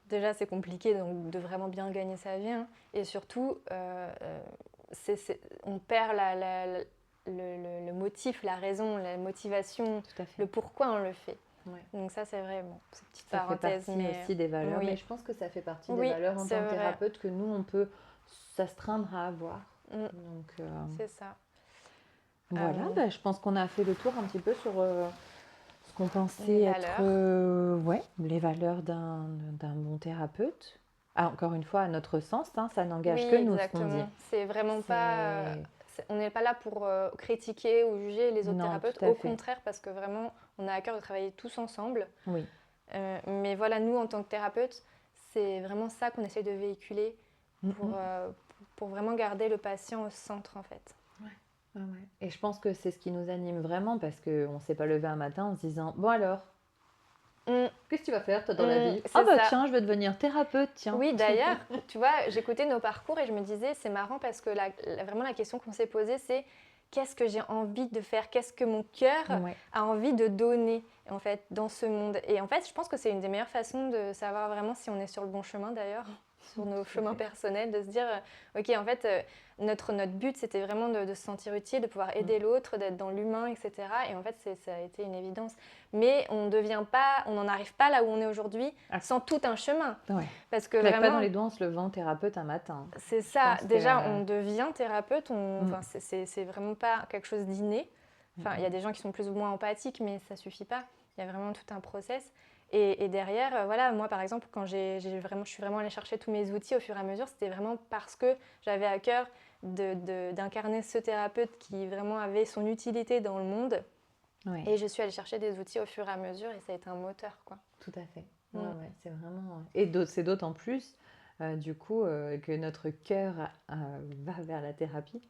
Déjà, c'est compliqué donc, de vraiment bien gagner sa vie. Et surtout, on perd le motif, la raison, la motivation, Tout à fait. le pourquoi on le fait. Ouais. Donc ça, c'est vrai, bon, c'est une petite Ça fait parenthèse. partie Mais aussi des valeurs, oui. mais je pense que ça fait partie des Oui, valeurs en c'est tant que vrai. thérapeute que nous, on peut s'astreindre à avoir. Mm, Donc, c'est ça. voilà, je pense qu'on a fait le tour un petit peu sur ce qu'on pensait Les être valeurs. les valeurs d'un bon thérapeute. Ah, encore une fois, à notre sens, hein, ça n'engage Oui, que nous ce qu'on dit. exactement. C'est vraiment pas. C'est- On n'est pas là pour critiquer ou juger les autres Non, thérapeutes. tout à Au fait. contraire, parce que vraiment, on a à cœur de travailler tous ensemble. Oui. Mais voilà, nous, en tant que thérapeutes, c'est vraiment ça qu'on essaie de véhiculer pour vraiment garder le patient au centre, en fait. Ouais. Et je pense que c'est ce qui nous anime vraiment parce qu'on ne s'est pas levé un matin en se disant « Bon alors, qu'est-ce que tu vas faire toi dans la vie ?»« Ah bah tiens, je vais devenir thérapeute, tiens. » Oui, d'ailleurs, tu vois, j'écoutais nos parcours et je me disais, c'est marrant parce que vraiment la question qu'on s'est posée, c'est qu'est-ce que j'ai envie de faire? Qu'est-ce que mon cœur a envie de donner, en fait, dans ce monde? Et en fait, je pense que c'est une des meilleures façons de savoir vraiment si on est sur le bon chemin, d'ailleurs, sur nos chemins personnels, de se dire, ok, en fait, notre but, c'était vraiment de se sentir utile, de pouvoir aider l'autre, d'être dans l'humain, etc. Et en fait, ça a été une évidence. Mais on n'en arrive pas là où on est aujourd'hui sans tout un chemin. Ouais. Parce que vraiment, pas dans les doigts en se levant thérapeute un matin. C'est ça. Déjà, on devient thérapeute. C'est vraiment pas quelque chose d'inné. Enfin, il y a des gens qui sont plus ou moins empathiques, mais ça suffit pas. Il y a vraiment tout un process. Et derrière, voilà, moi par exemple, quand je suis vraiment allée chercher tous mes outils au fur et à mesure, c'était vraiment parce que j'avais à cœur d'incarner ce thérapeute qui vraiment avait son utilité dans le monde. Ouais. Et je suis allée chercher des outils au fur et à mesure et ça a été un moteur, quoi. Tout à fait. Ouais, c'est vraiment... Et c'est d'autant plus, du coup, que notre cœur va vers la thérapie.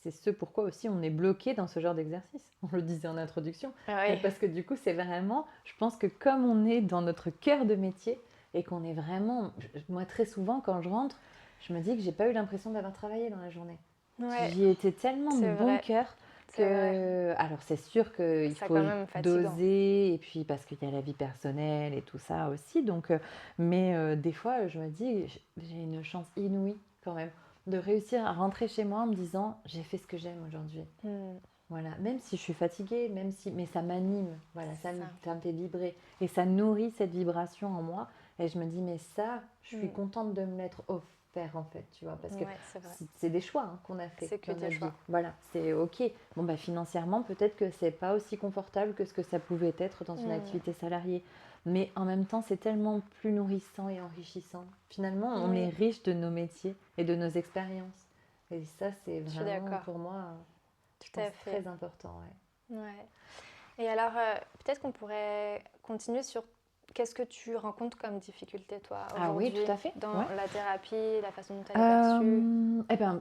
C'est ce pourquoi aussi on est bloqué dans ce genre d'exercice. On le disait en introduction. Oui. Parce que du coup, c'est vraiment... Je pense que comme on est dans notre cœur de métier et qu'on est vraiment... Moi, très souvent, quand je rentre, je me dis que j'ai pas eu l'impression d'avoir travaillé dans la journée. Ouais. J'y étais tellement de bon cœur que... Alors, c'est sûr qu'il faut doser, et puis parce qu'il y a la vie personnelle et tout ça aussi. Donc, mais des fois, je me dis, j'ai une chance inouïe quand même de réussir à rentrer chez moi en me disant j'ai fait ce que j'aime aujourd'hui. Voilà, même si je suis fatiguée, mais ça m'anime, voilà, ça me fait vibrer et ça nourrit cette vibration en moi et je me dis mais ça, je suis contente de me l'être offert en fait, tu vois, parce que c'est des choix qu'on a fait. C'est que des choix. Voilà, c'est ok. Bon bah financièrement peut-être que c'est pas aussi confortable que ce que ça pouvait être dans une activité salariée. Mais en même temps, c'est tellement plus nourrissant et enrichissant. Finalement, on est riche de nos métiers et de nos expériences. Et ça, c'est vraiment pour moi très important. Ouais. Et alors, peut-être qu'on pourrait continuer sur qu'est-ce que tu rencontres comme difficulté, toi, aujourd'hui, tout à fait. Dans la thérapie, la façon dont tu as perçue Eh ben,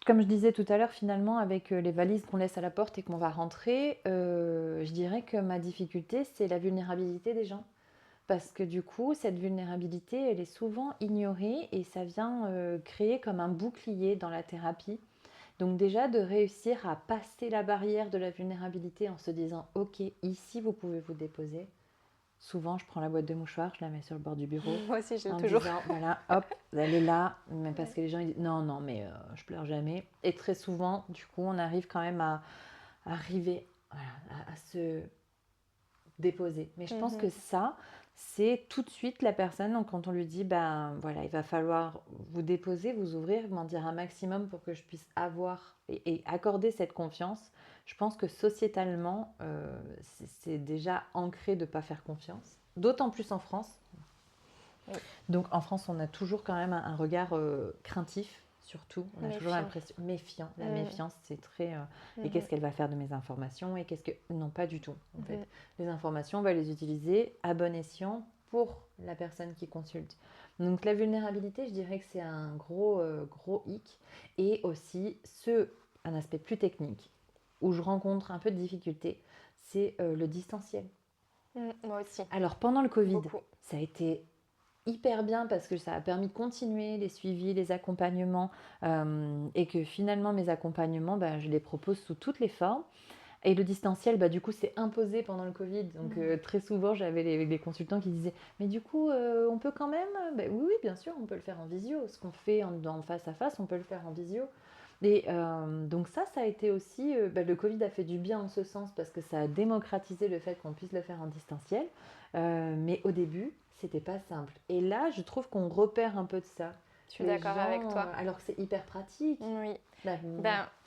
comme je disais tout à l'heure, finalement, avec les valises qu'on laisse à la porte et qu'on va rentrer, je dirais que ma difficulté, c'est la vulnérabilité des gens. Parce que du coup, cette vulnérabilité, elle est souvent ignorée et ça vient créer comme un bouclier dans la thérapie. Donc déjà, de réussir à passer la barrière de la vulnérabilité en se disant « Ok, ici, vous pouvez vous déposer ». Souvent, je prends la boîte de mouchoirs, je la mets sur le bord du bureau. Moi aussi, je l'ai en toujours. Disant, voilà, hop, elle est là. Même parce que les gens ils disent non, mais je pleure jamais. Et très souvent, du coup, on arrive quand même à arriver à se déposer. Mais je pense que ça, c'est tout de suite la personne, quand on lui dit, ben voilà, il va falloir vous déposer, vous ouvrir, m'en dire un maximum pour que je puisse avoir et accorder cette confiance. Je pense que sociétalement, c'est déjà ancré de ne pas faire confiance. D'autant plus en France. Oui. Donc en France, on a toujours quand même un regard craintif. Surtout, on a toujours l'impression méfiant. La méfiance, c'est très. Et qu'est-ce qu'elle va faire de mes informations et qu'est-ce que non, pas du tout. En fait, les informations, on va les utiliser à bon escient pour la personne qui consulte. Donc la vulnérabilité, je dirais que c'est un gros hic et aussi un aspect plus technique où je rencontre un peu de difficulté, c'est le distanciel. Moi aussi. Alors pendant le Covid, ça a été hyper bien parce que ça a permis de continuer les suivis, les accompagnements et que finalement mes accompagnements, je les propose sous toutes les formes. Et le distanciel, du coup, c'est imposé pendant le Covid. Donc très souvent, j'avais les consultants qui disaient « Mais du coup, on peut quand même ?» Oui, bien sûr, on peut le faire en visio. Ce qu'on fait en face à face, on peut le faire en visio. Et donc ça a été aussi, le Covid a fait du bien en ce sens parce que ça a démocratisé le fait qu'on puisse le faire en distanciel. Mais au début, c'était pas simple. Et là, je trouve qu'on repère un peu de ça. Je suis Les d'accord gens, avec toi. alors que c'est hyper pratique. Oui. Là,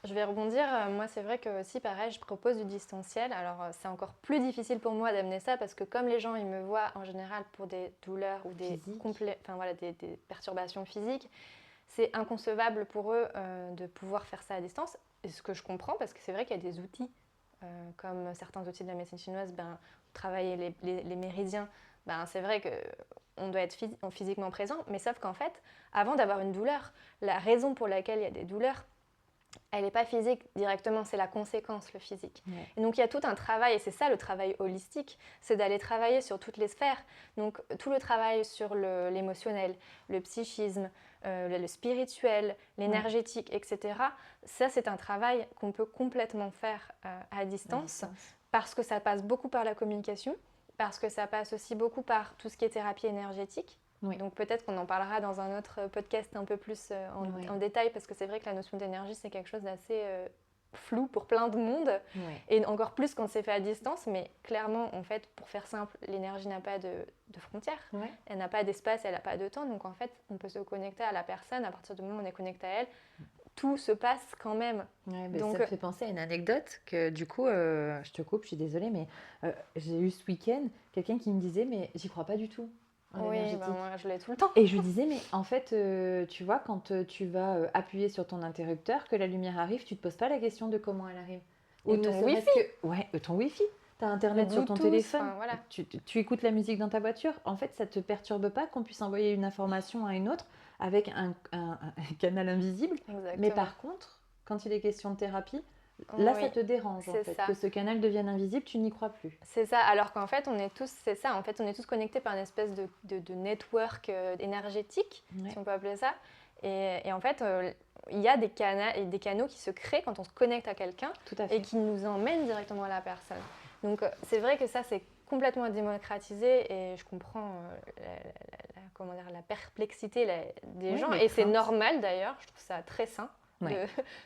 Je vais rebondir. Moi, c'est vrai que aussi, pareil, je propose du distanciel. Alors, c'est encore plus difficile pour moi d'amener ça parce que comme les gens, ils me voient en général pour des douleurs ou des, des perturbations physiques, c'est inconcevable pour eux de pouvoir faire ça à distance. Et ce que je comprends, parce que c'est vrai qu'il y a des outils, comme certains outils de la médecine chinoise, travailler les méridiens, c'est vrai qu'on doit être physiquement présent, mais sauf qu'en fait, avant d'avoir une douleur, la raison pour laquelle il y a des douleurs, elle n'est pas physique directement, c'est la conséquence, le physique. Ouais. Et donc il y a tout un travail, et c'est ça le travail holistique, c'est d'aller travailler sur toutes les sphères. Donc tout le travail sur l'émotionnel, le psychisme, le spirituel, l'énergétique, etc. Ça, c'est un travail qu'on peut complètement faire à distance, parce que ça passe beaucoup par la communication, parce que ça passe aussi beaucoup par tout ce qui est thérapie énergétique. Oui. Donc peut-être qu'on en parlera dans un autre podcast un peu plus en détail, parce que c'est vrai que la notion d'énergie, c'est quelque chose d'assez flou pour plein de monde, et encore plus quand c'est fait à distance, mais clairement, en fait, pour faire simple, l'énergie n'a pas de frontières, elle n'a pas d'espace, elle n'a pas de temps, donc en fait, on peut se connecter à la personne, à partir du moment où on est connecté à elle, tout se passe quand même. Donc, ça me fait penser à une anecdote que du coup, je te coupe, je suis désolée, mais j'ai eu ce week-end quelqu'un qui me disait, mais j'y crois pas du tout. Oui, moi je l'ai tout le temps. Et je lui disais, mais en fait, tu vois, quand tu vas appuyer sur ton interrupteur, que la lumière arrive, tu te poses pas la question de comment elle arrive. Ou ton Wi-Fi. Ton Wi-Fi. Tu as Internet sur ton téléphone. Voilà. Tu écoutes la musique dans ta voiture. En fait, ça te perturbe pas qu'on puisse envoyer une information à une autre avec un canal invisible. Exactement. Mais par contre, quand il est question de thérapie, là, ça te dérange, en fait. Que ce canal devienne invisible, tu n'y crois plus. C'est ça, alors qu'en fait, on est tous connectés par une espèce de network énergétique, si on peut appeler ça. Et en fait, il y a des canaux qui se créent quand on se connecte à quelqu'un et qui nous emmènent directement à la personne. Donc, c'est vrai que ça, c'est complètement démocratisé et je comprends la perplexité des gens. Et c'est normal, d'ailleurs, je trouve ça très sain.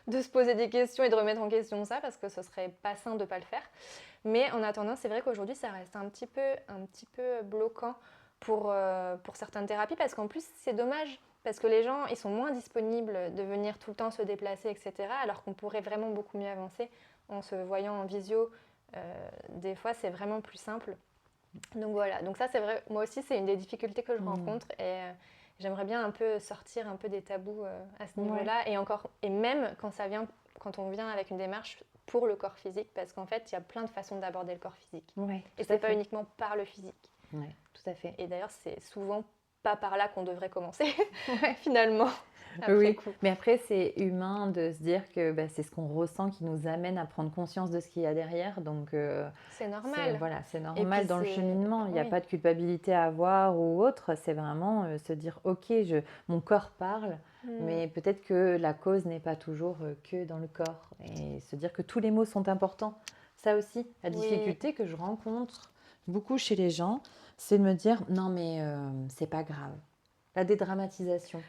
De se poser des questions et de remettre en question ça, parce que ce serait pas sain de ne pas le faire. Mais en attendant, c'est vrai qu'aujourd'hui, ça reste un petit peu bloquant pour certaines thérapies, parce qu'en plus, c'est dommage, parce que les gens, ils sont moins disponibles de venir tout le temps se déplacer, etc., alors qu'on pourrait vraiment beaucoup mieux avancer en se voyant en visio. Des fois, c'est vraiment plus simple. Donc voilà, donc ça, c'est vrai, moi aussi, c'est une des difficultés que je rencontre, et j'aimerais bien un peu sortir un peu des tabous à ce niveau-là, et même quand on vient avec une démarche pour le corps physique, parce qu'en fait, il y a plein de façons d'aborder le corps physique. Et c'est pas uniquement par le physique. Oui, tout à fait. Et d'ailleurs, c'est souvent pas par là qu'on devrait commencer, finalement. Mais après, c'est humain de se dire que c'est ce qu'on ressent qui nous amène à prendre conscience de ce qu'il y a derrière. Donc, c'est normal. C'est normal dans le cheminement. Il n'y a pas de culpabilité à avoir ou autre. C'est vraiment se dire, ok, mon corps parle, mais peut-être que la cause n'est pas toujours que dans le corps. Et se dire que tous les mots sont importants. Ça aussi, la difficulté que je rencontre beaucoup chez les gens, c'est de me dire, non mais c'est pas grave. La dédramatisation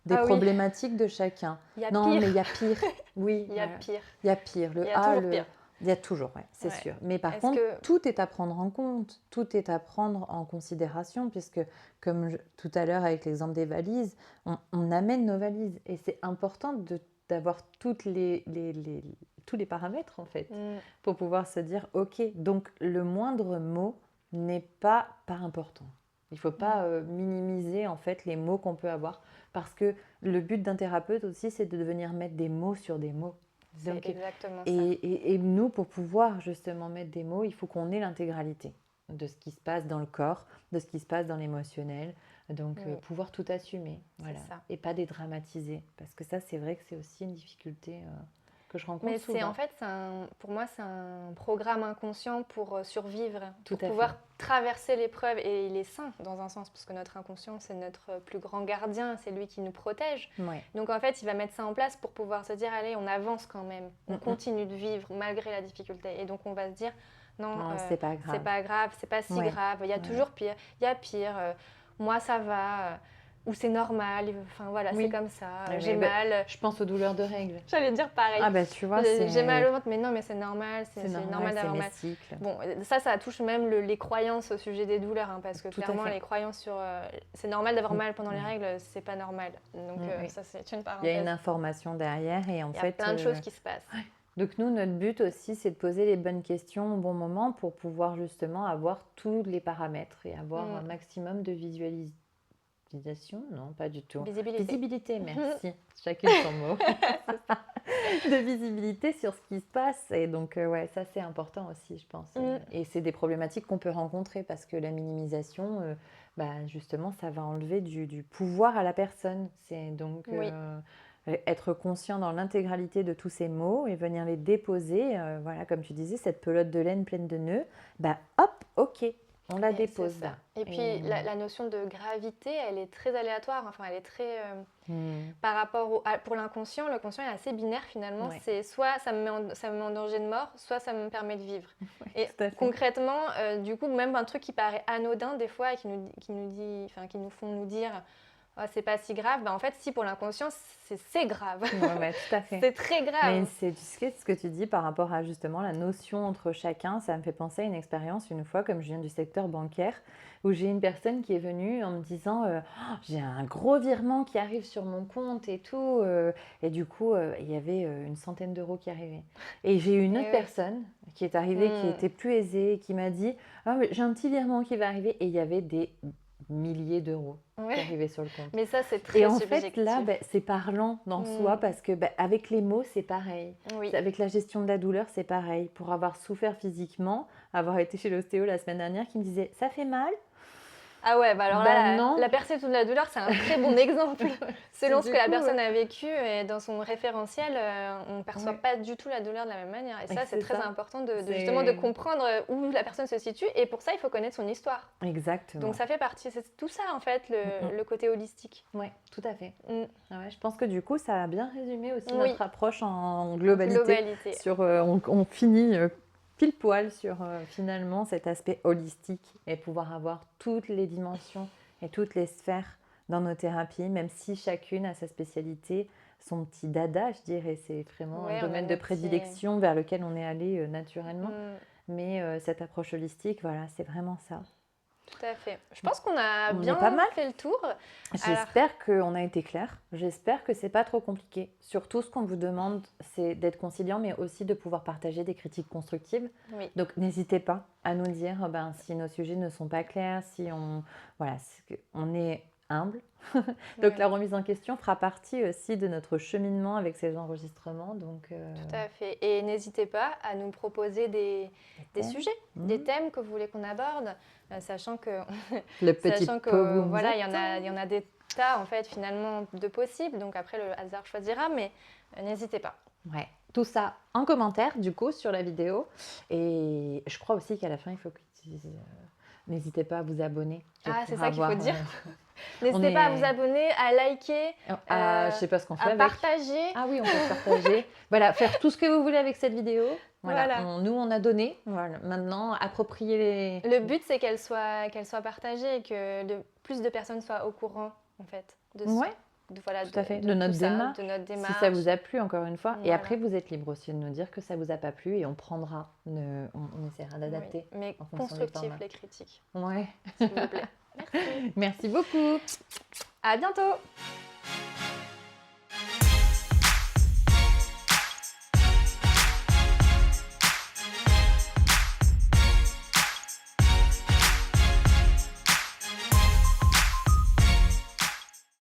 des problématiques de chacun. Mais il y a pire. Oui, il y a pire. Il y a pire. Il y a toujours pire. Il y a toujours, c'est sûr. Mais par contre, tout est à prendre en compte, tout est à prendre en considération, puisque, comme tout à l'heure avec l'exemple des valises, on amène nos valises. Et c'est important d'avoir tous les paramètres, en fait, pour pouvoir se dire, ok, donc le moindre mot n'est pas important. Il ne faut pas minimiser, en fait, les mots qu'on peut avoir. Parce que le but d'un thérapeute aussi, c'est de venir mettre des mots sur des mots. C'est exactement ça. Et nous, pour pouvoir justement mettre des mots, il faut qu'on ait l'intégralité de ce qui se passe dans le corps, de ce qui se passe dans l'émotionnel. Donc, pouvoir tout assumer. Voilà. Et pas dédramatiser. Parce que ça, c'est vrai que c'est aussi une difficulté que je rencontre souvent. Mais en fait, pour moi, c'est un programme inconscient pour survivre, pour pouvoir traverser l'épreuve. Et il est sain dans un sens, parce que notre inconscient, c'est notre plus grand gardien, c'est lui qui nous protège. Donc en fait, il va mettre ça en place pour pouvoir se dire, allez, on avance quand même, on continue de vivre malgré la difficulté. Et donc on va se dire, non, c'est pas grave, c'est pas si grave, il y a toujours pire, il y a pire, moi ça va. ou c'est normal, enfin voilà, Oui. c'est comme ça, Ouais, j'ai mais mal. Je pense aux douleurs de règles. J'allais dire pareil. Ah bah tu vois, J'ai mal au ventre, mais non, mais c'est normal, c'est normal normal, c'est d'avoir mes mal. cycles. Bon, ça touche même les croyances au sujet des douleurs, hein, parce que Tout à clairement, fait. les croyances sur c'est normal d'avoir mal pendant les Ouais. règles, c'est pas normal. Donc Oui. ça, c'est une Il y a parenthèse. une information derrière et en Il y a fait, plein de choses qui se passent. donc nous, notre but aussi, c'est de poser les bonnes questions au bon moment pour pouvoir justement avoir tous les paramètres et avoir un maximum de visualisation. Non, pas du tout. Visibilité. Merci. Chacune son mot. De visibilité sur ce qui se passe. Et donc, ouais, ça, c'est important aussi, je pense. Et c'est des problématiques qu'on peut rencontrer parce que la minimisation, justement, ça va enlever du pouvoir à la personne. C'est donc être conscient dans l'intégralité de tous ces mots et venir les déposer. Voilà, comme tu disais, cette pelote de laine pleine de nœuds. Hop, ok. On la dépose là. Et puis la notion de gravité, elle est très aléatoire. Enfin, elle est très par rapport pour l'inconscient. Le conscient est assez binaire finalement. Ouais. C'est soit ça me met en danger de mort, soit ça me permet de vivre. Ouais, et concrètement, du coup, même un truc qui paraît anodin des fois et qui nous font nous dire oh, c'est pas si grave. En fait, si pour l'inconscient, c'est grave. Ouais, tout à fait. C'est très grave. Mais c'est ce que tu dis par rapport à justement la notion entre chacun. Ça me fait penser à une expérience une fois, comme je viens du secteur bancaire, où j'ai une personne qui est venue en me disant j'ai un gros virement qui arrive sur mon compte et tout. Et du coup, il y avait une centaine d'euros qui arrivaient. Et j'ai eu une autre personne qui est arrivée, qui était plus aisée, et qui m'a dit j'ai un petit virement qui va arriver. Et il y avait des milliers d'euros qui arrivaient sur le compte. Mais ça, c'est très subjectif. Et en fait, là, c'est parlant dans soi parce que avec les mots, c'est pareil. Oui. Avec la gestion de la douleur, c'est pareil. Pour avoir souffert physiquement, avoir été chez l'ostéo la semaine dernière qui me disait « ça fait mal ?» Ah ouais, alors là, la perception de la douleur, c'est un très bon exemple. Selon ce que la personne a vécu et dans son référentiel, on ne perçoit pas du tout la douleur de la même manière. Et ça, c'est très important justement de comprendre où la personne se situe. Et pour ça, il faut connaître son histoire. Exactement. Donc ça fait partie, c'est tout ça en fait, le côté holistique. Oui, tout à fait. Ah ouais, je pense que du coup, ça a bien résumé aussi notre approche en globalité. On finit pile poil sur finalement cet aspect holistique et pouvoir avoir toutes les dimensions et toutes les sphères dans nos thérapies, même si chacune a sa spécialité, son petit dada, je dirais. C'est vraiment un domaine de prédilection vers lequel on est allé naturellement. Mais cette approche holistique, voilà, c'est vraiment ça. Tout à fait. Je pense qu'on a bien fait le tour. J'espère qu'on a été clair. J'espère que c'est pas trop compliqué. Surtout, ce qu'on vous demande, c'est d'être conciliant, mais aussi de pouvoir partager des critiques constructives. Oui. Donc, n'hésitez pas à nous dire si nos sujets ne sont pas clairs, si on est humble. Donc, la remise en question fera partie aussi de notre cheminement avec ces enregistrements. Donc, Tout à fait. Et n'hésitez pas à nous proposer des sujets, des thèmes que vous voulez qu'on aborde, sachant que le petit voilà, il y en a des tas en fait finalement de possibles. Donc après le hasard choisira, mais n'hésitez pas. Ouais. Tout ça en commentaire du coup sur la vidéo. Et je crois aussi qu'à la fin il faut que tu dises n'hésitez pas à vous abonner. C'est ça qu'il faut dire. N'hésitez pas à vous abonner, à liker, je sais pas ce qu'on fait à partager. Ah oui, on peut partager. Voilà, faire tout ce que vous voulez avec cette vidéo. Voilà. Nous, on a donné. Voilà. Maintenant, appropriez les... Le but, c'est qu'elle soit partagée et que plus de personnes soient au courant, en fait, de ça. Tout à fait. De notre démarche. Si ça vous a plu, encore une fois. Voilà. Et après, vous êtes libre aussi de nous dire que ça vous a pas plu et on prendra, on essaiera d'adapter. Oui, mais constructif, les critiques. Ouais. S'il vous plaît. Merci beaucoup. À bientôt.